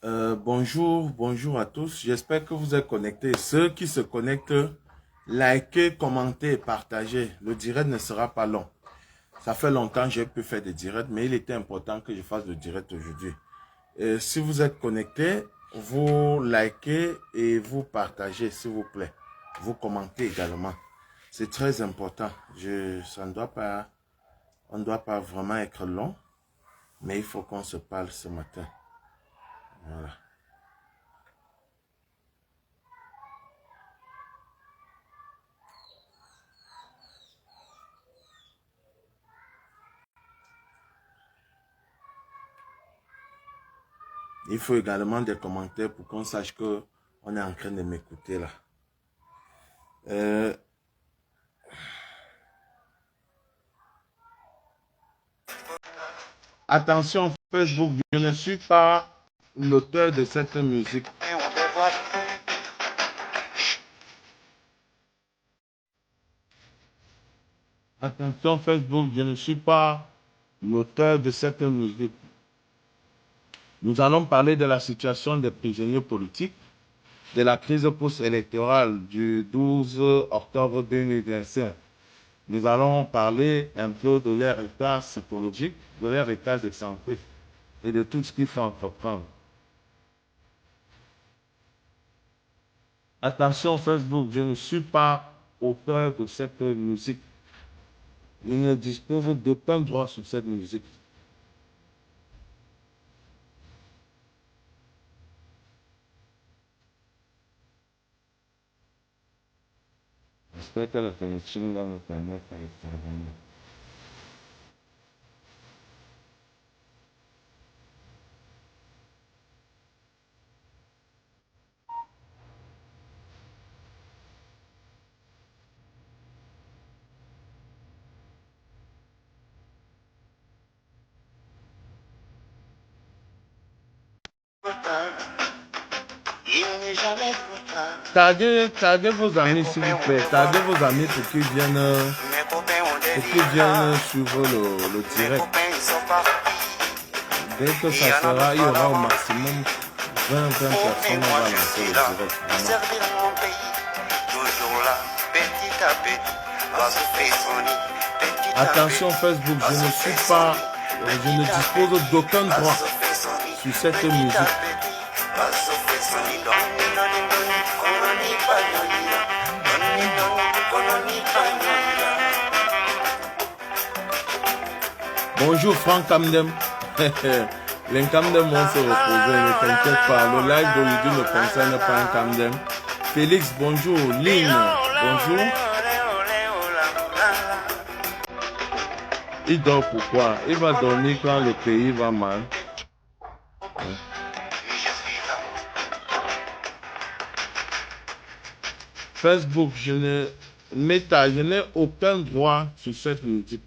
Bonjour à tous. J'espère que vous êtes connectés. Ceux qui se connectent, likez, commentez, partagez. Le direct ne sera pas long. Ça fait longtemps que j'ai pu faire des directs, mais il était important que je fasse le direct aujourd'hui. Si vous êtes connectés, vous likez et vous partagez, s'il vous plaît. Vous commentez également. C'est très important. On ne doit pas vraiment être long, mais il faut qu'on se parle ce matin. Voilà. Il faut également des commentaires pour qu'on sache que on est en train de m'écouter là. Attention Facebook, je ne suis pas l'auteur de cette musique. Attention Facebook, je ne suis pas l'auteur de cette musique. Nous allons parler de la situation des prisonniers politiques, de la crise post-électorale du 12 octobre 2025. Nous allons parler un peu de leur état psychologique, de leur état de santé et de tout ce qu'il faut entreprendre. Attention Facebook, je ne suis pas auteur de cette musique. Je ne dispose d'aucun droit sur cette musique. J'espère que la connexion va me permettre d'intervenir. Taguez vos amis s'il vous plaît. Taguez vos amis pour qu'ils viennent suivre le direct. Dès que ça sera, il y aura au maximum 20 personnes, on va lancer le direct. Attention Facebook, je ne dispose d'aucun droit sur cette musique. Bonjour Franck Kamdem. Les Kamdem vont se reposer, ne t'inquiète pas. Le live d'aujourd'hui ne concerne pas un Kamdem. Félix, bonjour. Lynn, bonjour. Il dort pourquoi? Il va dormir quand le pays va mal. Facebook, je n'ai aucun droit sur cette musique.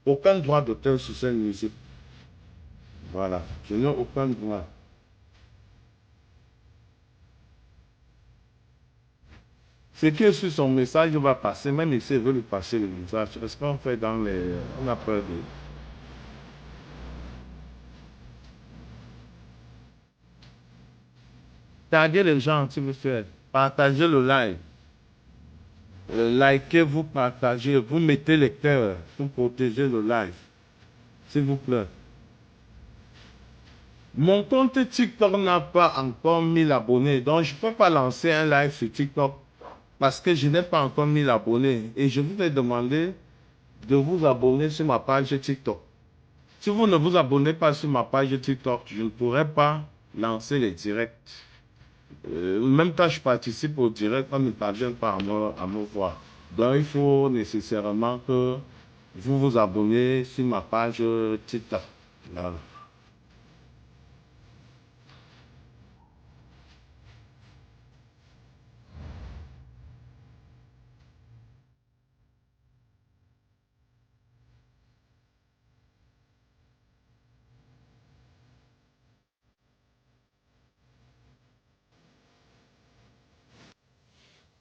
Aucun droit d'auteur sur cette musique. Voilà, je n'ai aucun droit. Ce qui est sur son message va passer, même ici, il veut lui passer le message. Est-ce qu'on fait dans les... On a peur de... Taguez les gens, s'il vous plaît. Partagez le live. Likez, vous partagez, vous mettez les cœurs pour protéger le live. S'il vous plaît. Mon compte TikTok n'a pas encore 1000 abonnés, donc je ne peux pas lancer un live sur TikTok parce que je n'ai pas encore 1000 abonnés. Et je vous ai demandé de vous abonner sur ma page TikTok. Si vous ne vous abonnez pas sur ma page TikTok, je ne pourrai pas lancer les directs. Même quand je participe au direct, on ne parvient pas à me voir. Donc il faut nécessairement que vous vous abonnez sur ma page TikTok. Voilà.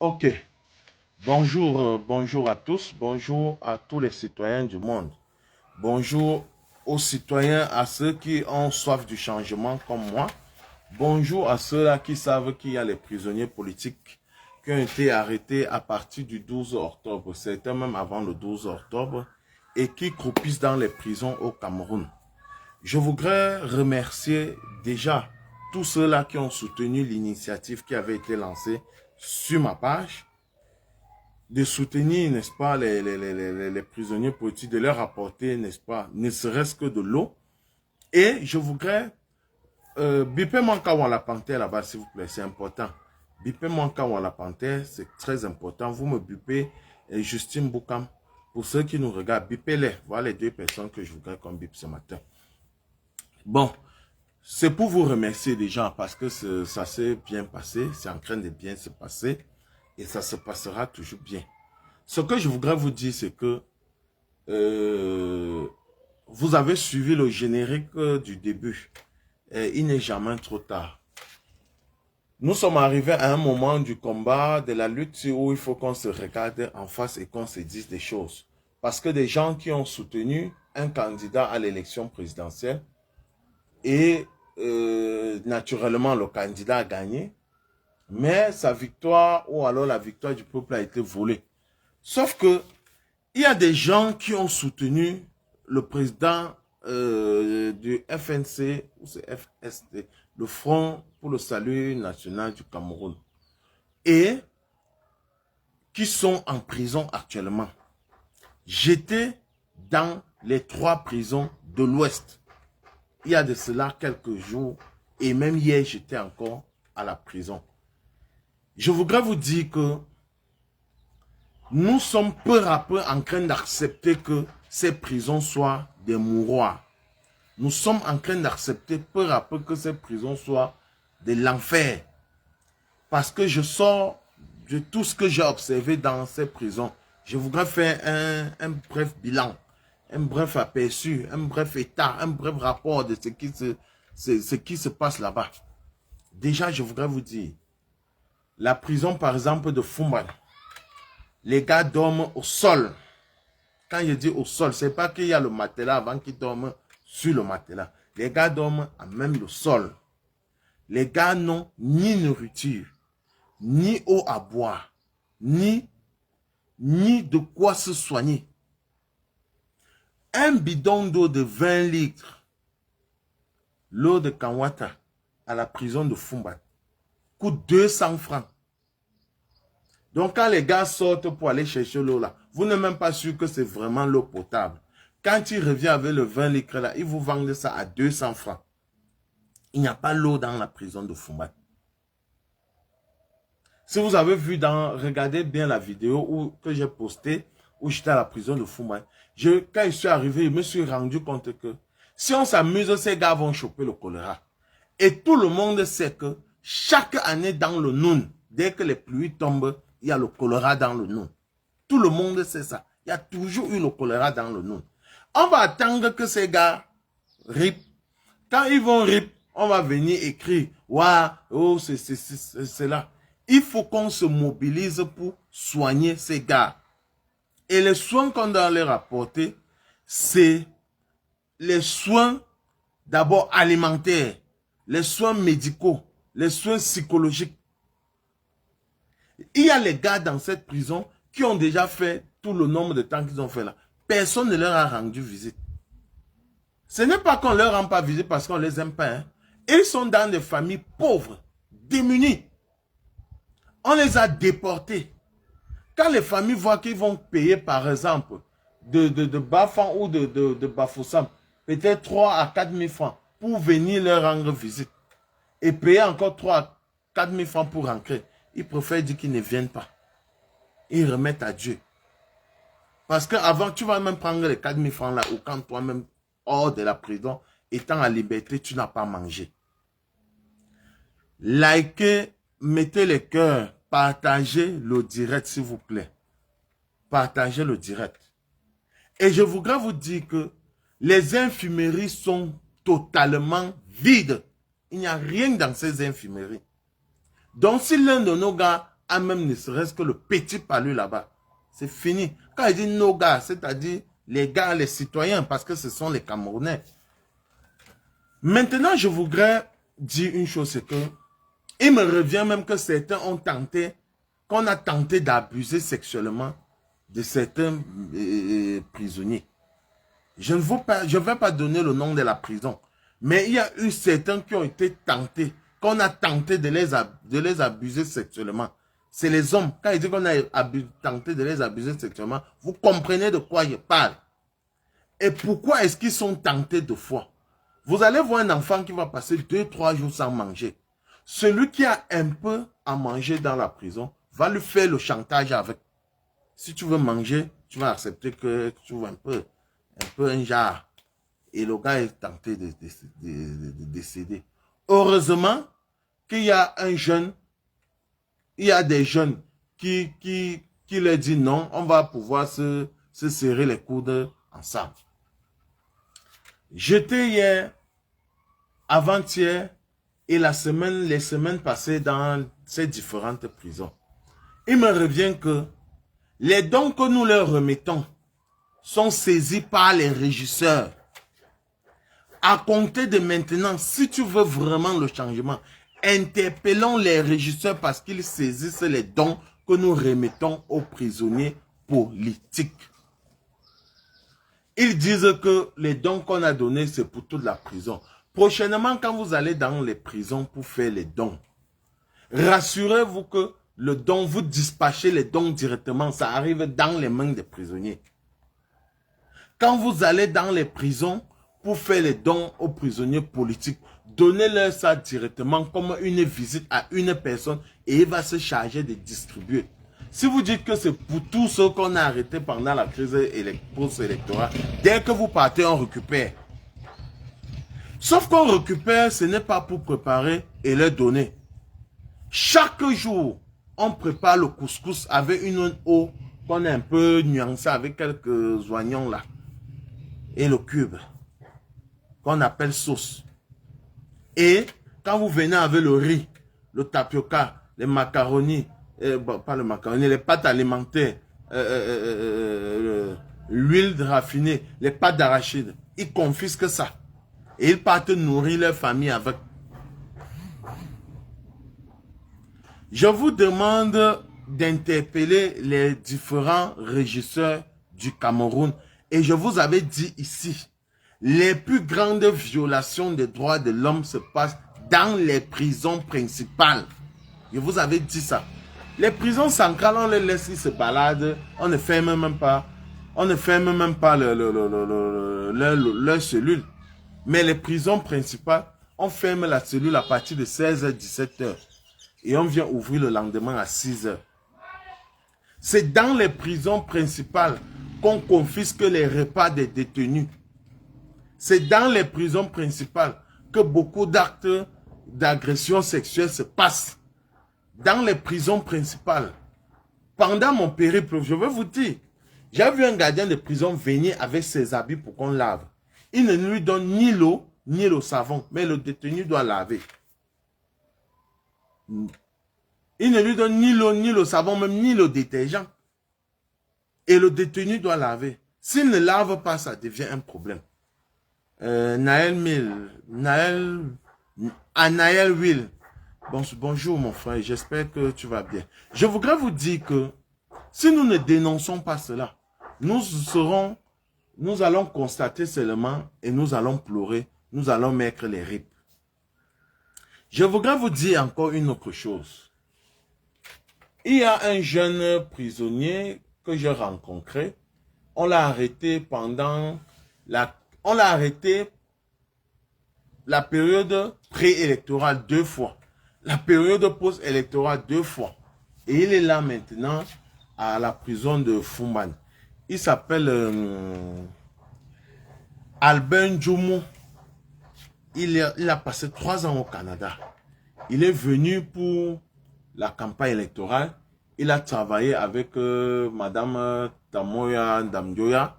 Ok. Bonjour à tous. Bonjour à tous les citoyens du monde. Bonjour aux citoyens, à ceux qui ont soif du changement comme moi. Bonjour à ceux-là qui savent qu'il y a les prisonniers politiques qui ont été arrêtés à partir du 12 octobre, certains même avant le 12 octobre, et qui croupissent dans les prisons au Cameroun. Je voudrais remercier déjà tous ceux-là qui ont soutenu l'initiative qui avait été lancée sur ma page, de soutenir, n'est-ce pas, les prisonniers politiques, de leur apporter, n'est-ce pas, ne serait-ce que de l'eau. Et je voudrais, bipez-moi quand la panthère là-bas, s'il vous plaît, c'est important. Bipez-moi quand la panthère, c'est très important. Vous me bipez, et Justine Boukam, pour ceux qui nous regardent, bipez-les. Voilà les 2 personnes que je voudrais qu'on bip ce matin. Bon, c'est pour vous remercier déjà parce que ça s'est bien passé, c'est en train de bien se passer et ça se passera toujours bien. Ce que je voudrais vous dire, c'est que vous avez suivi le générique du début. Il n'est jamais trop tard. Nous sommes arrivés à un moment du combat, de la lutte où il faut qu'on se regarde en face et qu'on se dise des choses. Parce que des gens qui ont soutenu un candidat à l'élection présidentielle et naturellement le candidat a gagné, mais sa victoire ou alors la victoire du peuple a été volée. Sauf que il y a des gens qui ont soutenu le président du FNC, ou c'est FST, le Front pour le Salut National du Cameroun, et qui sont en prison actuellement. J'étais dans les 3 prisons de l'Ouest. Il y a de cela quelques jours, et même hier, j'étais encore à la prison. Je voudrais vous dire que nous sommes peu à peu en train d'accepter que ces prisons soient des mouroirs. Nous sommes en train d'accepter peu à peu que ces prisons soient de l'enfer. Parce que je sors de tout ce que j'ai observé dans ces prisons. Je voudrais faire un bref bilan, un bref aperçu, un bref état, un bref rapport de ce qui se passe là-bas. Déjà, je voudrais vous dire, la prison par exemple de Fumban, les gars dorment au sol. Quand je dis au sol, c'est pas qu'il y a le matelas avant qu'ils dorment sur le matelas. Les gars dorment à même le sol. Les gars n'ont ni nourriture, ni eau à boire, ni de quoi se soigner. Un bidon d'eau de 20 litres, l'eau de Kanwata, à la prison de Fumban, coûte 200 francs. Donc, quand les gars sortent pour aller chercher l'eau là, vous n'êtes même pas sûr que c'est vraiment l'eau potable. Quand il revient avec le 20 litres là, ils vous vendent ça à 200 francs. Il n'y a pas l'eau dans la prison de Fumban. Si vous avez vu regardez bien la vidéo que j'ai postée, où j'étais à la prison de Fumban, quand je suis arrivé, je me suis rendu compte que si on s'amuse, ces gars vont choper le choléra. Et tout le monde sait que chaque année dans le Noun, dès que les pluies tombent, il y a le choléra dans le Noun. Tout le monde sait ça. Il y a toujours eu le choléra dans le Noun. On va attendre que ces gars rip. Quand ils vont rip, on va venir écrire. Waouh, oh, c'est là. Il faut qu'on se mobilise pour soigner ces gars. Et les soins qu'on doit leur apporter, c'est les soins d'abord alimentaires, les soins médicaux, les soins psychologiques. Il y a les gars dans cette prison qui ont déjà fait tout le nombre de temps qu'ils ont fait là. Personne ne leur a rendu visite. Ce n'est pas qu'on ne leur rend pas visite parce qu'on ne les aime pas. Hein. Ils sont dans des familles pauvres, démunies. On les a déportés. Quand les familles voient qu'ils vont payer, par exemple, de Bafan ou de Bafoussam, peut-être 3 à 4 000 francs pour venir leur rendre visite, et payer encore 3 à 4 000 francs pour rentrer, ils préfèrent dire qu'ils ne viennent pas. Ils remettent à Dieu. Parce qu'avant, tu vas même prendre les 4 000 francs là, ou quand toi-même, hors de la prison, étant en liberté, tu n'as pas mangé. Likez, mettez les cœurs, partagez le direct s'il vous plaît. Partagez le direct. Et je voudrais vous dire que les infirmeries sont totalement vides. Il n'y a rien dans ces infirmeries. Donc si l'un de nos gars a même ne serait-ce que le petit palu là-bas, c'est fini. Quand il dit nos gars, c'est-à-dire les gars, les citoyens, parce que ce sont les Camerounais. Maintenant, je voudrais dire une chose, c'est que il me revient même que certains ont tenté, qu'on a tenté d'abuser sexuellement de certains prisonniers. Je ne vais pas donner le nom de la prison, mais il y a eu certains qui ont été tentés, qu'on a tenté de les abuser sexuellement. C'est les hommes. Quand ils disent qu'on a tenté de les abuser sexuellement, vous comprenez de quoi je parle. Et pourquoi est-ce qu'ils sont tentés de fois? Vous allez voir un enfant qui va passer 2-3 jours sans manger. Celui qui a un peu à manger dans la prison va lui faire le chantage avec. Si tu veux manger, tu vas accepter que tu veux un peu un jar. Et le gars est tenté de décéder. Heureusement qu'il y a un jeune, il y a des jeunes qui leur disent non, on va pouvoir se serrer les coudes ensemble. J'étais hier, avant-hier et les semaines passées dans ces différentes prisons. Il me revient que les dons que nous leur remettons sont saisis par les régisseurs. À compter de maintenant, si tu veux vraiment le changement, interpellons les régisseurs parce qu'ils saisissent les dons que nous remettons aux prisonniers politiques. Ils disent que les dons qu'on a donnés, c'est pour toute la prison. Prochainement, quand vous allez dans les prisons pour faire les dons, rassurez-vous que le don, vous dispatchez les dons directement, ça arrive dans les mains des prisonniers. Quand vous allez dans les prisons pour faire les dons aux prisonniers politiques, donnez-leur ça directement comme une visite à une personne et il va se charger de distribuer. Si vous dites que c'est pour tous ceux qu'on a arrêtés pendant la crise post-électorale, dès que vous partez, on récupère. Sauf qu'on récupère, ce n'est pas pour préparer et leur donner. Chaque jour, on prépare le couscous avec une eau qu'on a un peu nuancée avec quelques oignons là. Et le cube, qu'on appelle sauce. Et quand vous venez avec le riz, le tapioca, les macaronis, pas le macaroni, les pâtes alimentaires, l'huile raffinée, les pâtes d'arachide, ils confisquent ça. Et ils partent nourrir leur famille avec. Je vous demande d'interpeller les différents régisseurs du Cameroun. Et je vous avais dit ici, les plus grandes violations des droits de l'homme se passent dans les prisons principales. Je vous avais dit ça. Les prisons centrales, on les laisse, ils se baladent, on ne ferme même pas, leur cellule. Mais les prisons principales, on ferme la cellule à partir de 16h-17h. Et on vient ouvrir le lendemain à 6h. C'est dans les prisons principales qu'on confisque les repas des détenus. C'est dans les prisons principales que beaucoup d'actes d'agression sexuelle se passent. Dans les prisons principales. Pendant mon périple, je veux vous dire, j'ai vu un gardien de prison venir avec ses habits pour qu'on lave. Il ne lui donne ni l'eau, ni le savon, mais le détenu doit laver. Il ne lui donne ni l'eau, ni le savon, même ni le détergent. Et le détenu doit laver. S'il ne lave pas, ça devient un problème. Naël Will. Bonjour mon frère, j'espère que tu vas bien. Je voudrais vous dire que si nous ne dénonçons pas cela, nous allons constater seulement et nous allons pleurer, nous allons mettre les ripes. Je voudrais vous dire encore une autre chose. Il y a un jeune prisonnier que j'ai rencontré. On l'a arrêté pendant la période préélectorale 2 fois. La période post-électorale 2 fois. Et il est là maintenant à la prison de Fumban. Il s'appelle Albin Djoumou. Il a passé 3 ans au Canada. Il est venu pour la campagne électorale. Il a travaillé avec Madame Tamoya Ndamjoya.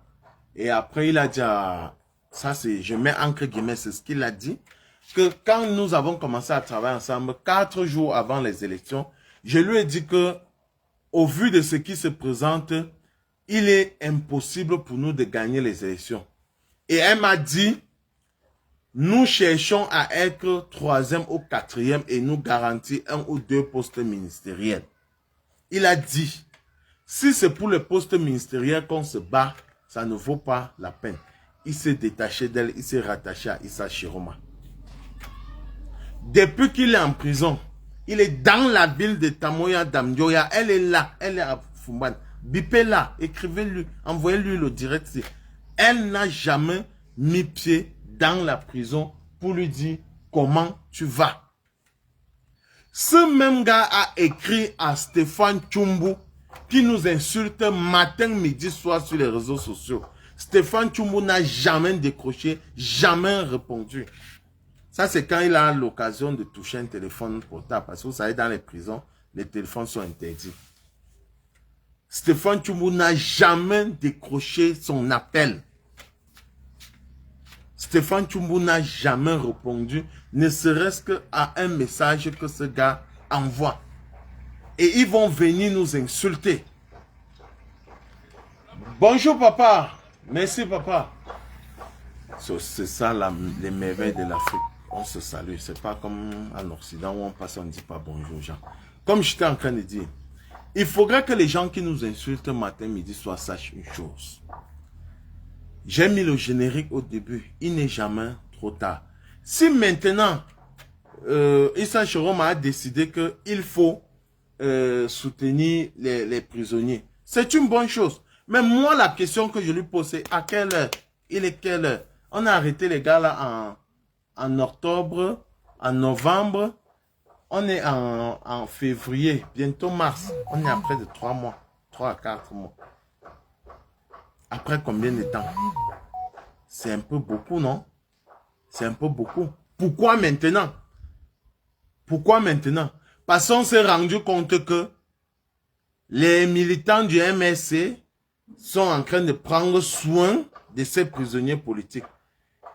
Et après, il a dit, ça c'est, je mets entre guillemets, c'est ce qu'il a dit, que quand nous avons commencé à travailler ensemble, 4 jours avant les élections, je lui ai dit que, au vu de ce qui se présente, il est impossible pour nous de gagner les élections. Et elle m'a dit, Nous cherchons à être 3e ou 4e et nous garantir 1 ou 2 postes ministériels. Il a dit, si c'est pour le poste ministériel qu'on se bat, ça ne vaut pas la peine. Il s'est détaché d'elle, il s'est rattaché à Issa Chiroma. Depuis qu'il est en prison, il est dans la ville de Tamoya Damdioya. Elle est là, elle est à Fumban. Bipez-la, écrivez-lui, envoyez-lui le direct. Elle n'a jamais mis pied dans la prison pour lui dire comment tu vas. Ce même gars a écrit à Stéphane Tchumbu qui nous insulte matin, midi, soir sur les réseaux sociaux. Stéphane Tchumbu n'a jamais décroché, jamais répondu. Ça, c'est quand il a l'occasion de toucher un téléphone portable. Parce que vous savez, dans les prisons, les téléphones sont interdits. Stéphane Tchumbu n'a jamais décroché son appel. Stéphane Tchumbu n'a jamais répondu, ne serait-ce qu'à un message que ce gars envoie. Et ils vont venir nous insulter. Bonjour papa. Merci papa. C'est ça les merveilles de l'Afrique. On se salue. C'est pas comme en Occident où on passe, on ne dit pas bonjour aux gens. Comme j'étais en train de dire, il faudrait que les gens qui nous insultent matin, midi, soir sachent une chose. J'ai mis le générique au début. Il n'est jamais trop tard. Si maintenant, Issa Chiroma a décidé qu'il faut soutenir les prisonniers, c'est une bonne chose. Mais moi, la question que je lui pose, c'est à quelle heure? Il est quelle heure? On a arrêté les gars là en octobre, en novembre. On est en février, bientôt mars. On est après de 3 mois, 3 à 4 mois. Après combien de temps? C'est un peu beaucoup, non? C'est un peu beaucoup. Pourquoi maintenant? Pourquoi maintenant? Parce qu'on s'est rendu compte que les militants du MSC sont en train de prendre soin de ces prisonniers politiques.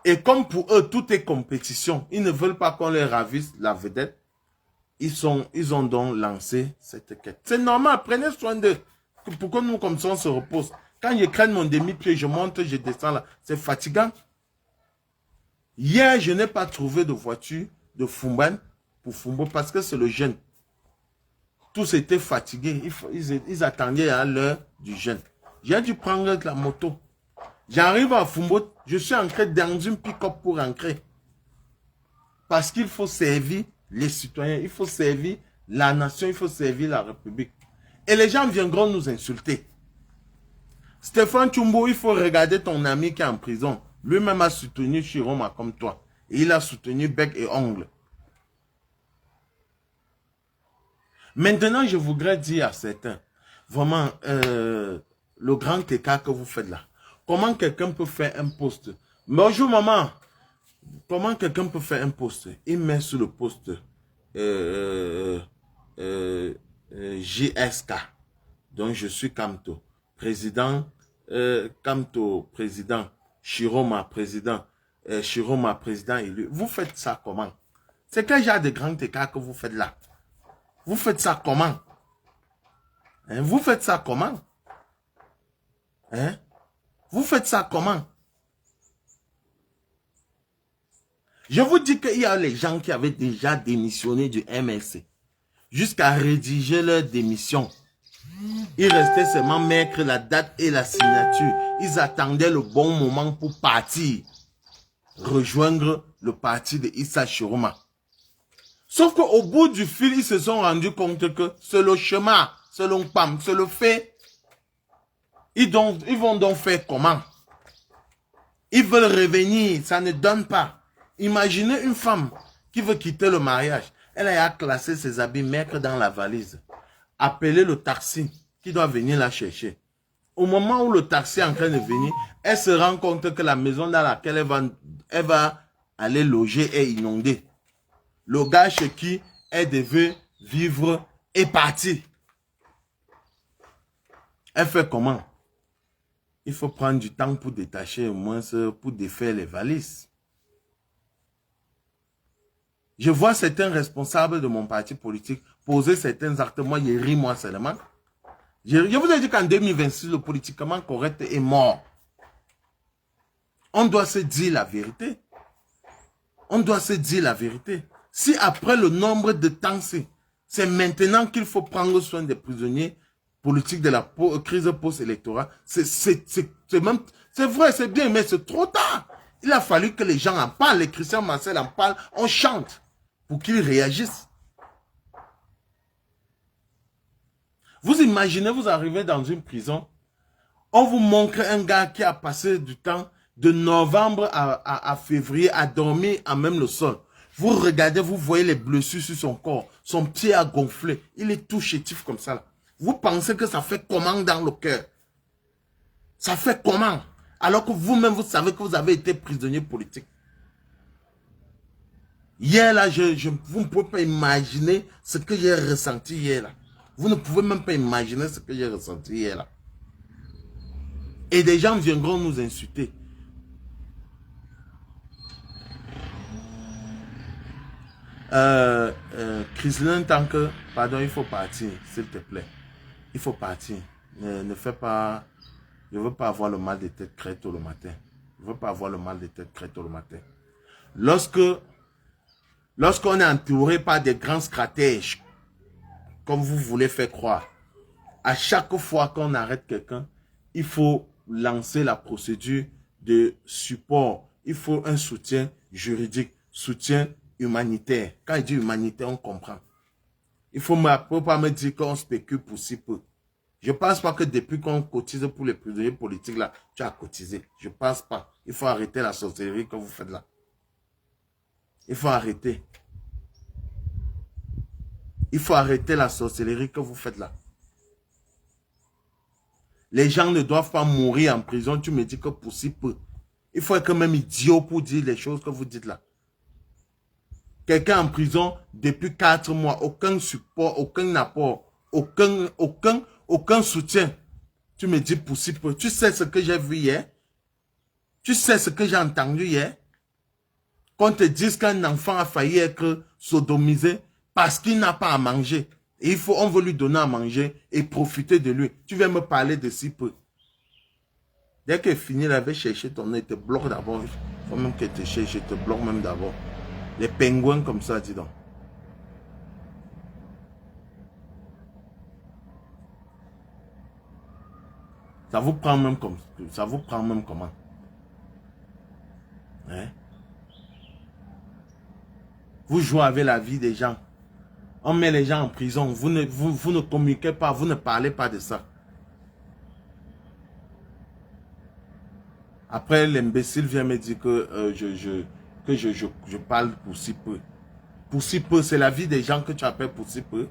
Et comme pour eux, tout est compétition, ils ne veulent pas qu'on leur ravisse la vedette. Ils ont donc lancé cette quête. C'est normal, prenez soin d'eux. Pourquoi nous, comme ça, on se repose? Quand je craigne mon demi-pied, je monte, je descends là. C'est fatigant. Hier, je n'ai pas trouvé de voiture de Fumban pour Fumbo parce que c'est le jeûne. Tous étaient fatigués. Ils attendaient à l'heure du jeûne. J'ai dû prendre la moto. J'arrive à Fumbo, je suis ancré dans une pick-up pour ancrer. Parce qu'il faut servir les citoyens, il faut servir la nation, il faut servir la République. Et les gens viendront nous insulter. Stéphane Tchumbu, il faut regarder ton ami qui est en prison. Lui-même a soutenu Chiroma comme toi. Et il a soutenu bec et ongle. Maintenant, je voudrais dire à certains, vraiment, le grand écart que vous faites là. Comment quelqu'un peut faire un post? Bonjour maman. Comment quelqu'un peut faire un post? Il met sur le post JSK. Donc je suis Kamto. Président Kamto, président. Chiroma, président. Chiroma, président élu. Vous faites ça comment? C'est quel genre de grand écart que vous faites là? Vous faites ça comment? Hein? Vous faites ça comment? Hein? Vous faites ça comment? Je vous dis qu'il y a les gens qui avaient déjà démissionné du MLC. Jusqu'à rédiger leur démission. Il restait seulement mettre la date et la signature. Ils attendaient le bon moment pour partir. Rejoindre le parti de Issa Chiroma. Sauf qu'au bout du fil, ils se sont rendus compte que c'est le chemin, selon Pam, c'est le fait. Ils vont donc faire comment? Ils veulent revenir, ça ne donne pas. Imaginez une femme qui veut quitter le mariage. Elle a classé ses habits, mettre dans la valise. Appeler le taxi qui doit venir la chercher. Au moment où le taxi est en train de venir, elle se rend compte que la maison dans laquelle elle va aller loger est inondée. Le gars chez qui elle devait vivre est parti. Elle fait comment? Il faut prendre du temps pour détacher, au moins pour défaire les valises. Je vois certains responsables de mon parti politique poser certains actes. Moi, je ris moi seulement. Je vous ai dit qu'en 2026, le politiquement correct est mort. On doit se dire la vérité. on doit se dire la vérité. Si après le nombre de temps, c'est maintenant qu'il faut prendre soin des prisonniers politiques de la crise post-électorale, c'est vrai, c'est bien, mais c'est trop tard. Il a fallu que les gens en parlent, les Christian Marcel en parlent, on chante pour qu'ils réagissent. Vous imaginez, vous arrivez dans une prison, on vous montre un gars qui a passé du temps de novembre à février à dormir à même le sol. Vous regardez, vous voyez les blessures sur son corps, son pied a gonflé, il est tout chétif comme ça. Là. Vous pensez que ça fait comment dans le cœur? Ça fait comment? Alors que vous-même, vous savez que vous avez été prisonnier politique. Hier, là, vous ne pouvez pas imaginer ce que j'ai ressenti hier, là. Vous ne pouvez même pas imaginer ce que j'ai ressenti hier, là. Et des gens viendront nous insulter. Chrislin, tant que... Pardon, il faut partir, s'il te plaît. Il faut partir. Ne fais pas... Je ne veux pas avoir le mal de tête très tôt le matin. Je ne veux pas avoir le mal de tête très tôt le matin. Lorsqu'on est entouré par des grands stratèges, comme vous voulez faire croire, à chaque fois qu'on arrête quelqu'un, il faut lancer la procédure de support. Il faut un soutien juridique, soutien humanitaire. Quand il dit humanitaire, on comprend. Il faut pas me dire qu'on spécule pour si peu. Je ne pense pas que depuis qu'on cotise pour les prisonniers politiques, là, tu as cotisé. Je ne pense pas. Il faut arrêter la sorcellerie que vous faites là. Il faut arrêter. Il faut arrêter la sorcellerie que vous faites là. Les gens ne doivent pas mourir en prison. Tu me dis que pour si peu. Il faut être même idiot pour dire les choses que vous dites là. Quelqu'un en prison depuis 4 mois, aucun support, aucun apport, aucun soutien. Tu me dis pour si peu. Tu sais ce que j'ai vu hier? Tu sais ce que j'ai entendu hier? Qu'on te dise qu'un enfant a failli être sodomisé parce qu'il n'a pas à manger. Et on veut lui donner à manger et profiter de lui. Tu viens me parler de si peu. Dès qu'elle finit, elle va chercher ton nez, il te bloque d'abord. Il faut même qu'elle te cherche, il te bloque même d'abord. Les pingouins comme ça, dis donc. Ça vous prend même comme ça vous prend même comment? Hein? Vous jouez avec la vie des gens. On met les gens en prison. Vous ne communiquez pas, vous ne parlez pas de ça. Après, l'imbécile vient me dire que je parle pour si peu. Pour si peu, c'est la vie des gens que tu appelles pour si peu.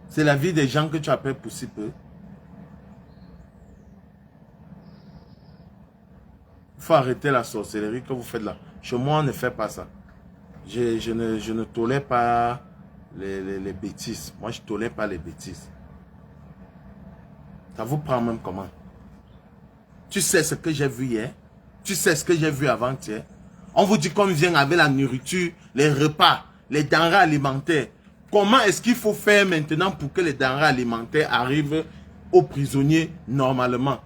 C'est la vie des gens que tu appelles pour si peu. Il faut arrêter la sorcellerie que vous faites là. Chez moi, on ne fait pas ça. Je ne tolère pas les bêtises. Moi, je ne tolère pas les bêtises. Ça vous prend même comment? Tu sais ce que j'ai vu hier? Tu sais ce que j'ai vu avant-hier? On vous dit qu'on vient avec la nourriture, les repas, les denrées alimentaires. Comment est-ce qu'il faut faire maintenant pour que les denrées alimentaires arrivent aux prisonniers normalement?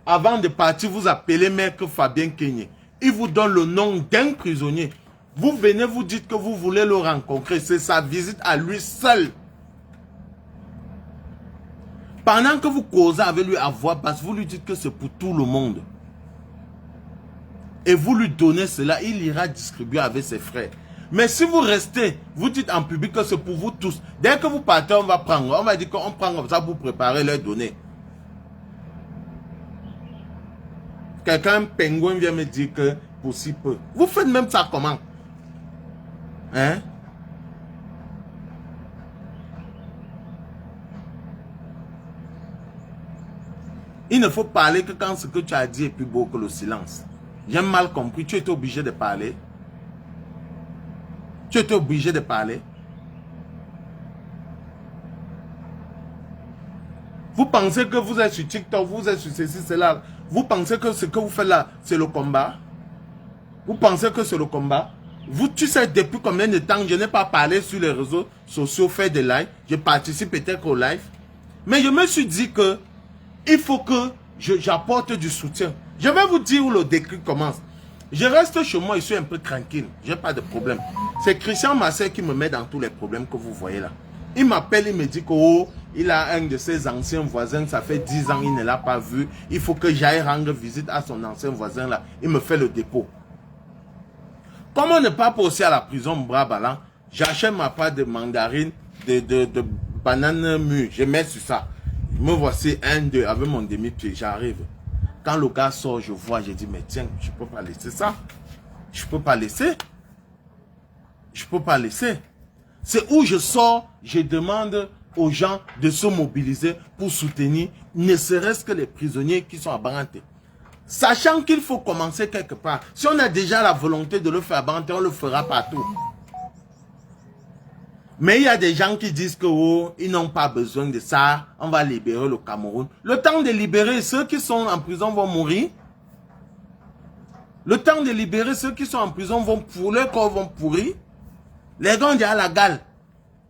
Avant de partir, vous appelez Maître Fabien Kenyé. Il vous donne le nom d'un prisonnier. Vous venez, vous dites que vous voulez le rencontrer. C'est sa visite à lui seul. Pendant que vous causez avec lui à voix basse, vous lui dites que c'est pour tout le monde. Et vous lui donnez cela, il ira distribuer avec ses frères. Mais si vous restez, vous dites en public que c'est pour vous tous. Dès que vous partez, on va prendre. On va dire qu'on prend comme ça pour préparer leur donner. Quelqu'un, un pingouin, vient me dire que pour si peu. Vous faites même ça comment? Hein? Il ne faut parler que quand ce que tu as dit est plus beau que le silence. J'ai mal compris. Tu étais obligé de parler. Tu étais obligé de parler. Vous pensez que vous êtes sur TikTok, vous êtes sur ceci, cela. Vous pensez que ce que vous faites là, c'est le combat? Vous pensez que c'est le combat? Vous, tu sais, depuis combien de temps je n'ai pas parlé sur les réseaux sociaux, faire des lives. Je participe peut-être au live. Mais je me suis dit que il faut que j'apporte du soutien. Je vais vous dire où le déclic commence. Je reste chez moi, je suis un peu tranquille. J'ai pas de problème. C'est Christian Massé qui me met dans tous les problèmes que vous voyez là. Il m'appelle, il me dit que oh, il a un de ses anciens voisins, ça fait 10 ans, il ne l'a pas vu. Il faut que j'aille rendre visite à son ancien voisin là. Il me fait le dépôt. Comment ne pas passer à la prison, bras ballants? J'achète ma part de mandarine, de banane mûre. Je mets sur ça. Me voici un, deux, avec mon demi-pied, j'arrive. Quand le gars sort, je vois, je dis, mais tiens, je ne peux pas laisser ça. Je ne peux pas laisser. Je ne peux pas laisser. C'est où je sors, je demande aux gens de se mobiliser pour soutenir, ne serait-ce que les prisonniers qui sont à Baranté. Sachant qu'il faut commencer quelque part. Si on a déjà la volonté de le faire à Baranté, on le fera partout. Mais il y a des gens qui disent que oh, ils n'ont pas besoin de ça, on va libérer le Cameroun. Le temps de libérer ceux qui sont en prison vont mourir. Le temps de libérer ceux qui sont en prison vont pour leur corps vont pourrir. Les gars ont déjà la gale.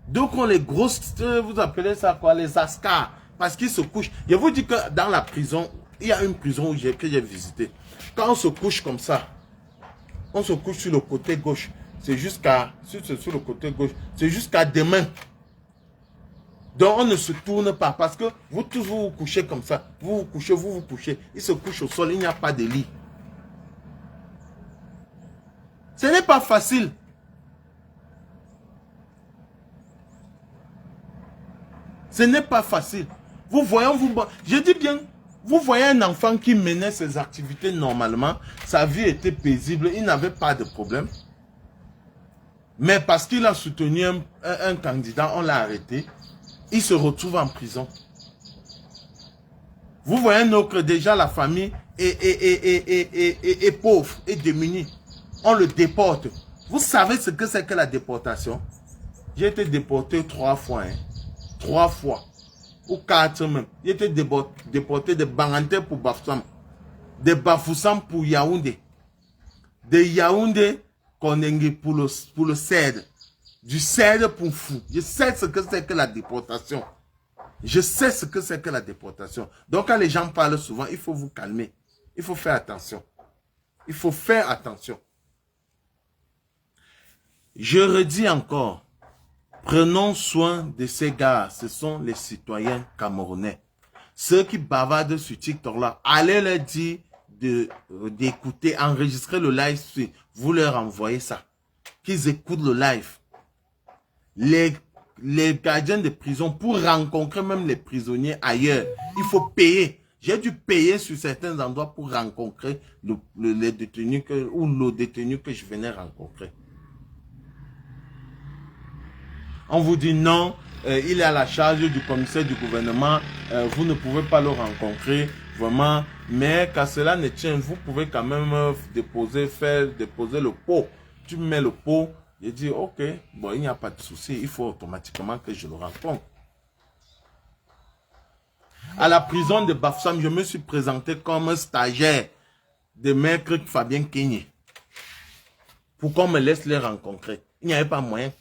Donc on les grosses, vous appelez ça quoi, les ascars, parce qu'ils se couchent. Je vous dis que dans la prison, il y a une prison que j'ai visitée. Quand on se couche comme ça, on se couche sur le côté gauche. C'est jusqu'à, sur le côté gauche, c'est jusqu'à demain. Donc on ne se tourne pas parce que vous tous vous couchez comme ça. Vous vous couchez. Ils se couchent au sol, il n'y a pas de lit. Ce n'est pas facile. Ce n'est pas facile. Vous voyez, je dis bien, vous voyez un enfant qui menait ses activités normalement, sa vie était paisible, il n'avait pas de problème. Mais parce qu'il a soutenu un candidat, on l'a arrêté. Il se retrouve en prison. Vous voyez un autre, déjà la famille est pauvre, est démunie. On le déporte. Vous savez ce que c'est que la déportation? J'ai été déporté 3 fois. 3 fois. Ou 4 même. J'ai été déporté de Baranté pour Bafoussam. De Bafoussam pour Yaoundé. De Yaoundé pour le CED. Du CED pour Fou. Je sais ce que c'est que la déportation. Je sais ce que c'est que la déportation. Donc quand les gens parlent souvent, il faut vous calmer. Il faut faire attention. Il faut faire attention. Je redis encore. Prenons soin de ces gars. Ce sont les citoyens camerounais. Ceux qui bavardent sur TikTok là, allez leur dire d'écouter, enregistrer le live. Vous leur envoyez ça. Qu'ils écoutent le live. Les gardiens de prison, pour rencontrer même les prisonniers ailleurs, il faut payer. J'ai dû payer sur certains endroits pour rencontrer les détenus ou le détenu que je venais rencontrer. On vous dit non, il est à la charge du commissaire du gouvernement, vous ne pouvez pas le rencontrer, vraiment. Mais qu'à cela ne tient, vous pouvez quand même déposer le pot. Tu mets le pot, je dis ok, bon, il n'y a pas de souci, il faut automatiquement que je le rencontre. À la prison de Bafoussam, je me suis présenté comme stagiaire de maître Fabien Kenyé. Pour qu'on me laisse les rencontrer. Il n'y avait pas moyen.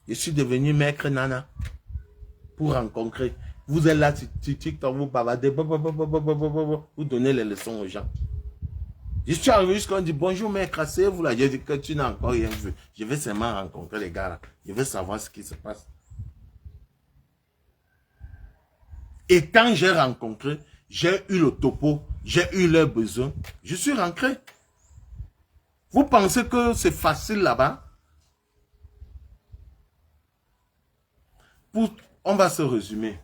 Je suis devenu maître Nana pour rencontrer. Vous êtes là, TikTok, vous bavardez, vous donnez les leçons aux gens. Je suis arrivé jusqu'à on dit bonjour maître, asseyez-vous là. J'ai dit que tu n'as encore rien vu. Je vais seulement rencontrer les gars là. Je vais savoir ce qui se passe. Et quand j'ai rencontré, j'ai eu le topo, j'ai eu leurs besoins, je suis rentré. Vous pensez que c'est facile là-bas? On va se résumer.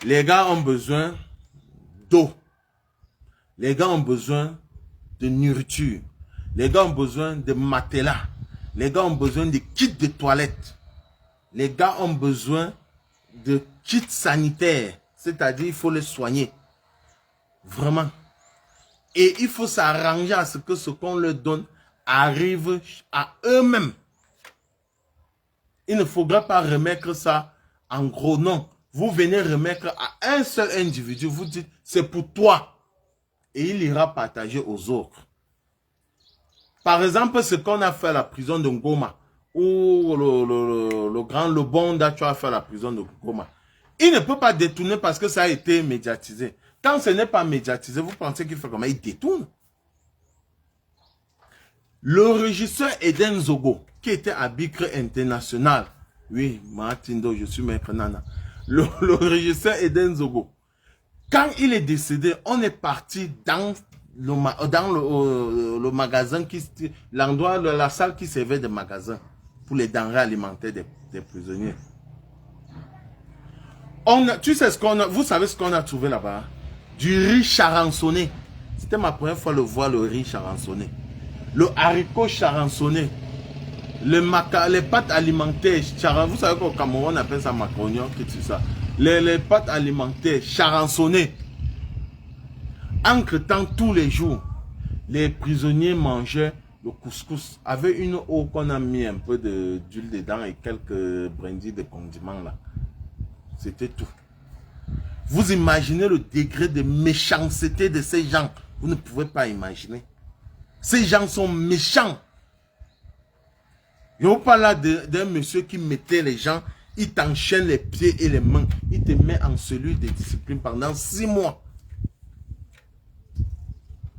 Les gars ont besoin d'eau. Les gars ont besoin de nourriture. Les gars ont besoin de matelas. Les gars ont besoin de kits de toilette. Les gars ont besoin de kits sanitaires. C'est-à-dire, il faut les soigner. Vraiment. Et il faut s'arranger à ce que ce qu'on leur donne arrive à eux-mêmes. Il ne faudra pas remettre ça en gros, non. Vous venez remettre à un seul individu, vous dites, c'est pour toi. Et il ira partager aux autres. Par exemple, ce qu'on a fait à la prison de Ngoma, ou le grand Lebon d'Achua a fait à la prison de Ngoma. Il ne peut pas détourner parce que ça a été médiatisé. Quand ce n'est pas médiatisé, vous pensez qu'il fait comment? Il détourne. Le régisseur Eden Zogo, qui était arbitre international. Oui, Martindo, je suis maître Nana. Le régisseur Eden Zogo. Quand il est décédé, on est parti dans le magasin, l'endroit, la salle qui servait de magasin pour les denrées alimentaires des prisonniers. Tu sais ce qu'on a, vous savez ce qu'on a trouvé là-bas? Du riz charançonné. C'était ma première fois de voir le riz charançonné. Le haricot charançonné. Les pâtes alimentaires. Vous savez qu'au Cameroun, on appelle ça macronion, c'est ça. Les pâtes alimentaires charançonnées. Entre-temps, tous les jours, les prisonniers mangeaient le couscous avec une eau qu'on a mis un peu d'huile dedans et quelques brindilles de condiments là. C'était tout. Vous imaginez le degré de méchanceté de ces gens. Vous ne pouvez pas imaginer. Ces gens sont méchants. Je vous parle là d'un monsieur qui mettait les gens, il t'enchaîne les pieds et les mains. Il te met en cellule de discipline pendant 6 mois.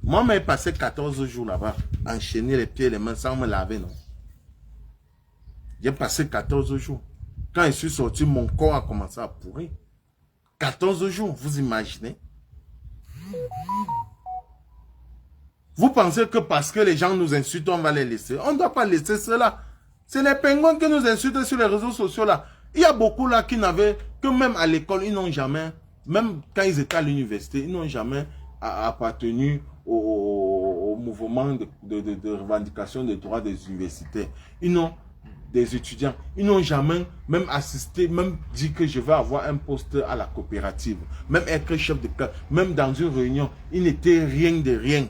Moi, j'ai passé 14 jours là-bas, enchaîner les pieds et les mains sans me laver, non. J'ai passé 14 jours. Quand je suis sorti, mon corps a commencé à pourrir. 14 jours, vous imaginez? Vous pensez que parce que les gens nous insultent, on va les laisser? On ne doit pas laisser cela. C'est les pingouins qui nous insultent sur les réseaux sociaux là. Il y a beaucoup là qui n'avaient, que même à l'école, ils n'ont jamais, même quand ils étaient à l'université, ils n'ont jamais appartenu au mouvement de revendication des droits des universitaires. Ils n'ont, des étudiants, ils n'ont jamais même assisté, même dit que je vais avoir un poste à la coopérative, même être chef de classe, même dans une réunion, ils n'étaient rien de rien.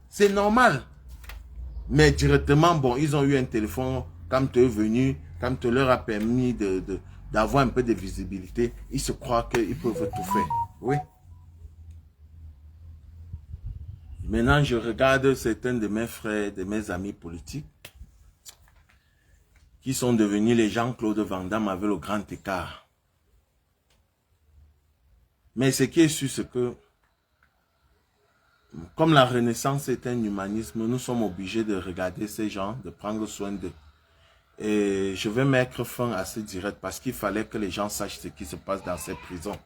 C'est normal. Mais directement, bon, ils ont eu un téléphone, quand tu es venu, quand tu leur as permis d'avoir un peu de visibilité, ils se croient qu'ils peuvent tout faire. Oui. Maintenant, je regarde certains de mes frères, de mes amis politiques, qui sont devenus les Jean-Claude Van Damme avec le grand écart. Mais ce qui est sûr, c'est que, comme la Renaissance est un humanisme, nous sommes obligés de regarder ces gens, de prendre soin d'eux. Et je vais mettre fin à ce direct parce qu'il fallait que les gens sachent ce qui se passe dans ces prisons.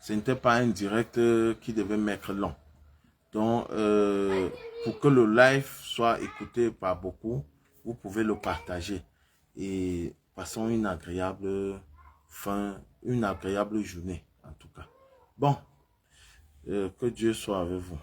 Ce n'était pas un direct qui devait mettre long. Donc, pour que le live soit écouté par beaucoup, vous pouvez le partager. Et passons une agréable une agréable journée, en tout cas. Bon, que Dieu soit avec vous.